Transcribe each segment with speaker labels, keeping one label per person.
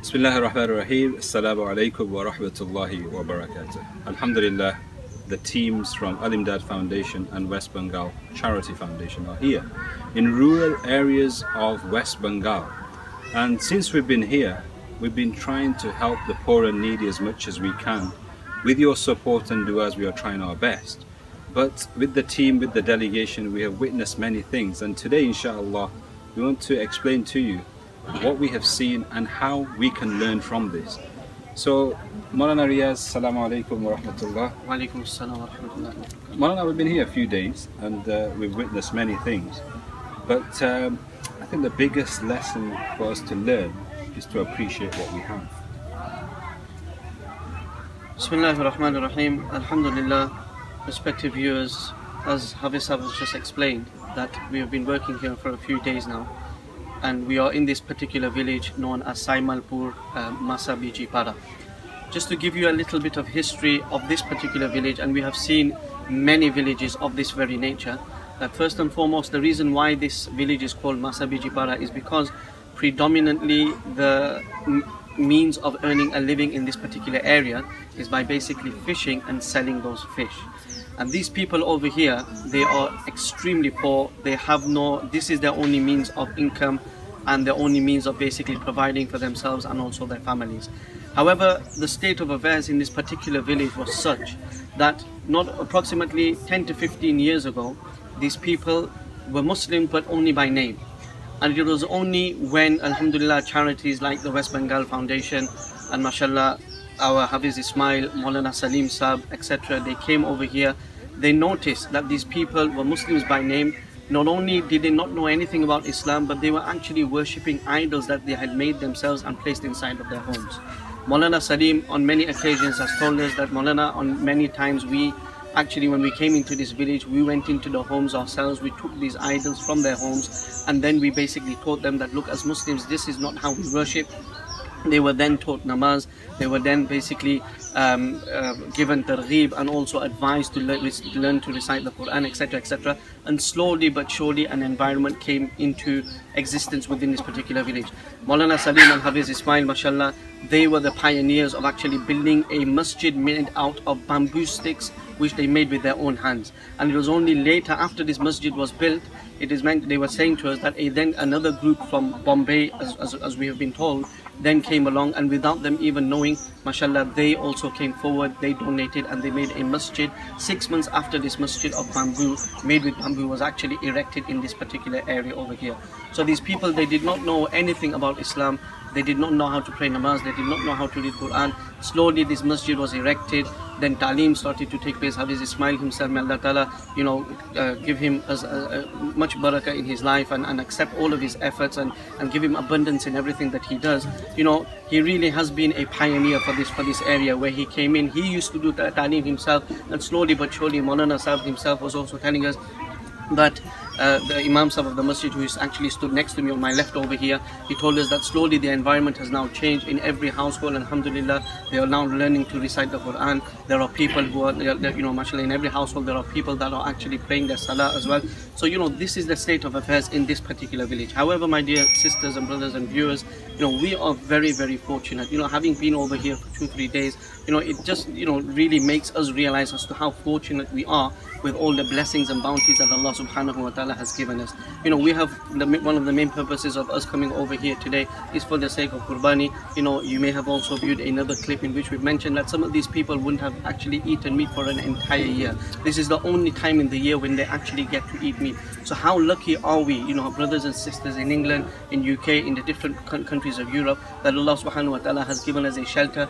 Speaker 1: Bismillahir Rahmanir Rahim. Assalamu alaikum wa rahmatullahi wa barakatuh. Alhamdulillah, the teams from Al-Imdaad Foundation and West Bengal Charity Foundation are here in rural areas of West Bengal. And since we've been here, we've been trying to help the poor and needy as much as we can. With your support and du'as, we are trying our best. But with the team, with the delegation, we have witnessed many things. And today, inshallah, we want to explain to you what we have seen and how we can learn from this. So, Maulana Riyaz, Assalamu alaikum wa rahmatullah.
Speaker 2: Wa alaikum assalam wa rahmatullah.
Speaker 1: Maulana, we've been here a few days and we've witnessed many things. But I think the biggest lesson for us to learn is to appreciate what we have.
Speaker 2: Bismillahir Rahmanir Rahim. Alhamdulillah, respected viewers, as Hafiz has just explained, that we have been working here for a few days now. And we are in this particular village known as Saimalpur Masabiji Para. Just to give you a little bit of history of this particular village, and we have seen many villages of this very nature, that first and foremost the reason why this village is called Masabiji Para is because predominantly the means of earning a living in this particular area is by basically fishing and selling those fish. And these people over here, they are extremely poor. They have this is their only means of income and their only means of basically providing for themselves and also their families. However, the state of affairs in this particular village was such that not approximately 10 to 15 years ago, these people were Muslim but only by name. And it was only when, alhamdulillah, charities like the West Bengal Foundation and mashallah, our Hafiz Ismail, Maulana Salim Saab, etc., they came over here. They noticed that these people were Muslims by name. Not only did they not know anything about Islam, but they were actually worshipping idols that they had made themselves and placed inside of their homes. Maulana Salim on many occasions has told us that Maulana, on many times we actually, when we came into this village, we went into the homes ourselves, we took these idols from their homes, and then we basically taught them that, look, as Muslims, this is not how we worship. They were then taught namaz, they were then basically given targheeb and also advised to learn to recite the Quran, etc., etc. And slowly but surely an environment came into existence within this particular village. Maulana Salim and Hafiz Ismail, mashallah, they were the pioneers of actually building a masjid made out of bamboo sticks, which they made with their own hands. And it was only later, after this masjid was built, it is meant, they were saying to us that then another group from Bombay, as we have been told, then came along, and without them even knowing, mashallah, they also came forward, they donated, and they made a masjid. 6 months after this masjid of bamboo, made with bamboo, was actually erected in this particular area over here. So these people, they did not know anything about Islam. They did not know how to pray namaz, they did not know how to read Quran. Slowly this masjid was erected, then talim started to take place. Hafiz Ismail himself, may Allah Ta'ala, give him much barakah in his life and accept all of his efforts and give him abundance in everything that he does. He really has been a pioneer for this area where he came in. He used to do talim himself, and slowly but surely Maulana Sahib himself was also telling us that the Imam Sahib of the masjid, who is actually stood next to me on my left over here, he told us that slowly the environment has now changed in every household. Alhamdulillah, they are now learning to recite the Quran. There are people who are, mashallah, in every household there are people that are actually praying their salah as well. So this is the state of affairs in this particular village. However, my dear sisters and brothers and viewers, we are very, very fortunate. Having been over here for 2-3 days, it just really makes us realize as to how fortunate we are with all the blessings and bounties that Allah subhanahu wa ta'ala has given us. We have one of the main purposes of us coming over here today is for the sake of Qurbani. You may have also viewed another clip in which we mentioned that some of these people wouldn't have actually eaten meat for an entire year. This is the only time in the year when they actually get to eat meat. So how lucky are we, brothers and sisters in England, in UK, in the different countries of Europe, that Allah subhanahu wa ta'ala has given us a shelter.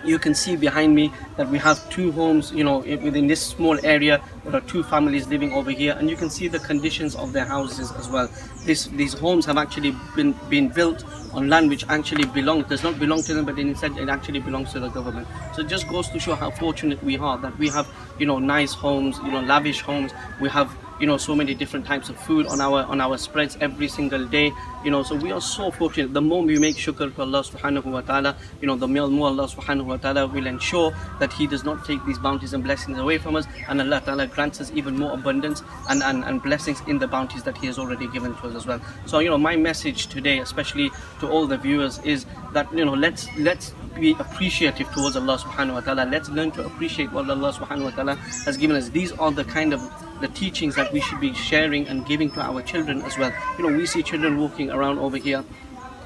Speaker 2: You can see behind me that we have 2 homes, within this small area. There are 2 families living over here, and you can see the conditions of their houses as well. These homes have actually been built on land which actually does not belong to them, but instead it actually belongs to the government. So it just goes to show how fortunate we are that we have, nice homes, lavish homes. We have, so many different types of food on our spreads every single day. So we are so fortunate. The more we make shukr to Allah subhanahu wa ta'ala, the more Allah subhanahu wa ta'ala will ensure that He does not take these bounties and blessings away from us, and Allah ta'ala grants us even more abundance and blessings in the bounties that He has already given to us as well. So my message today, especially to all the viewers, is that let's be appreciative towards Allah subhanahu wa ta'ala. Let's learn to appreciate what Allah subhanahu wa ta'ala has given us. These are the kind of the teachings that we should be sharing and giving to our children as well. We see children walking around over here,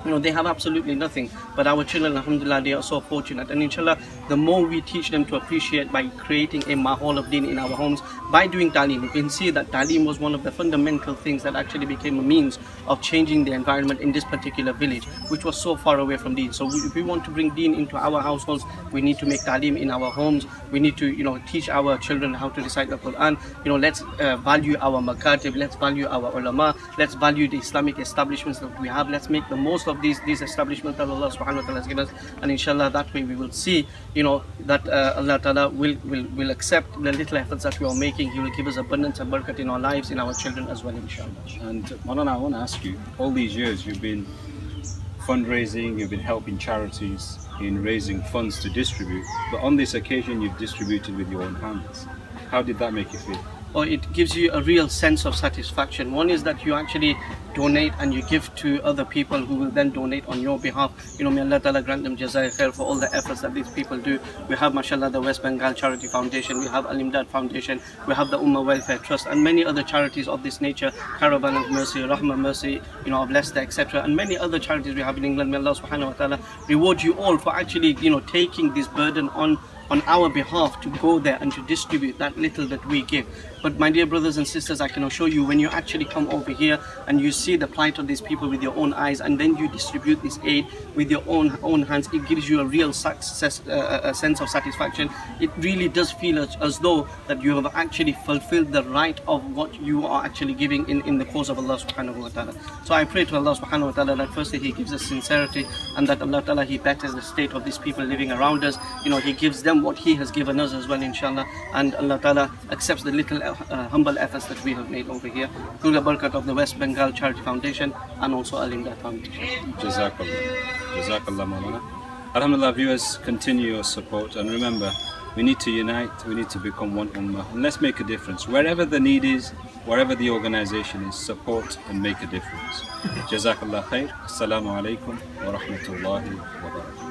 Speaker 2: they have absolutely nothing, but our children, alhamdulillah, they are so fortunate. And inshallah, the more we teach them to appreciate by creating a mahal of deen in our homes, by doing ta'lim, you can see that ta'lim was one of the fundamental things that actually became a means of changing the environment in this particular village, which was so far away from deen. So if we want to bring deen into our households, we need to make ta'lim in our homes. We need to teach our children how to recite the Quran. Let's value our makatib, let's value our ulama, let's value the Islamic establishments that we have. Let's make the most of these establishments that Allah subhanahu wa ta'ala has given us, and inshallah that way we will see that Allah ta'ala will accept the little efforts that we are making. He will give us abundance and barakat in our lives, in our children as well, inshallah.
Speaker 1: And Maulana, I want to ask you, all these years you've been fundraising, you've been helping charities in raising funds to distribute, but on this occasion you've distributed with your own hands. How did that make you feel?
Speaker 2: It gives you a real sense of satisfaction. One is that you actually donate and you give to other people who will then donate on your behalf. May Allah Ta'ala grant them Jazai Khair for all the efforts that these people do. We have, mashallah, the West Bengal Charity Foundation, we have Al-Imdaad Foundation, we have the Ummah Welfare Trust, and many other charities of this nature, Caravan of Mercy, Rahmah Mercy, of Leicester, etc., and many other charities we have in England. May Allah Subhanahu wa Ta'ala reward you all for actually, taking this burden on our behalf to go there and to distribute that little that we give. But my dear brothers and sisters, I can assure you, when you actually come over here and you see the plight of these people with your own eyes, and then you distribute this aid with your own hands, it gives you a real success, a sense of satisfaction. It really does feel as though that you have actually fulfilled the right of what you are actually giving in the cause of Allah subhanahu wa ta'ala. So I pray to Allah subhanahu wa ta'ala that firstly He gives us sincerity, and that Allah ta'ala He betters the state of these people living around us. He gives them what He has given us as well, inshallah, and Allah ta'ala accepts the little humble efforts that we have made over here through the barakat of the West Bengal Charity Foundation and also Al-Imdaad Foundation.
Speaker 1: Jazakallah. Jazakallah, Maulana. Alhamdulillah, viewers, continue your support, and remember, we need to unite, we need to become one ummah, and let's make a difference. Wherever the need is, wherever the organization is, support and make a difference. Jazakallah khair. Assalamu alaikum wa rahmatullahi wa barakatuh.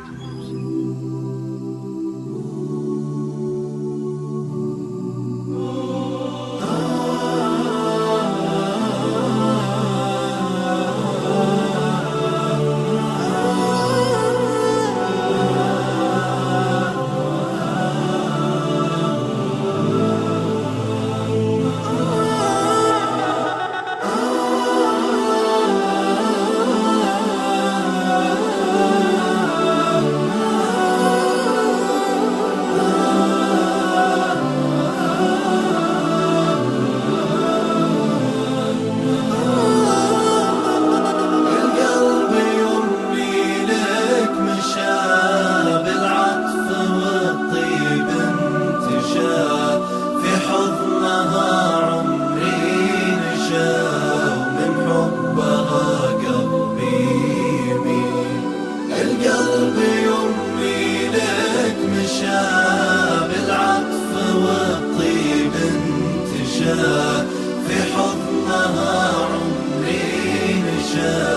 Speaker 3: في حضنها عمري نشا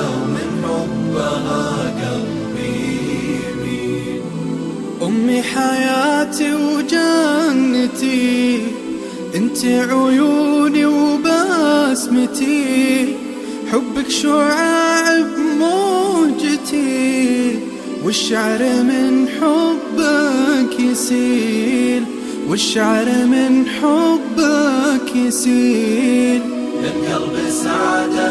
Speaker 3: ومن حبها قلبي يميل. أمي حياتي وجنتي، انت عيوني وبسمتي، حبك شعاع بموجتي، والشعر من حبك يسيل، والشعر من حبك يسيل. القلب سعادة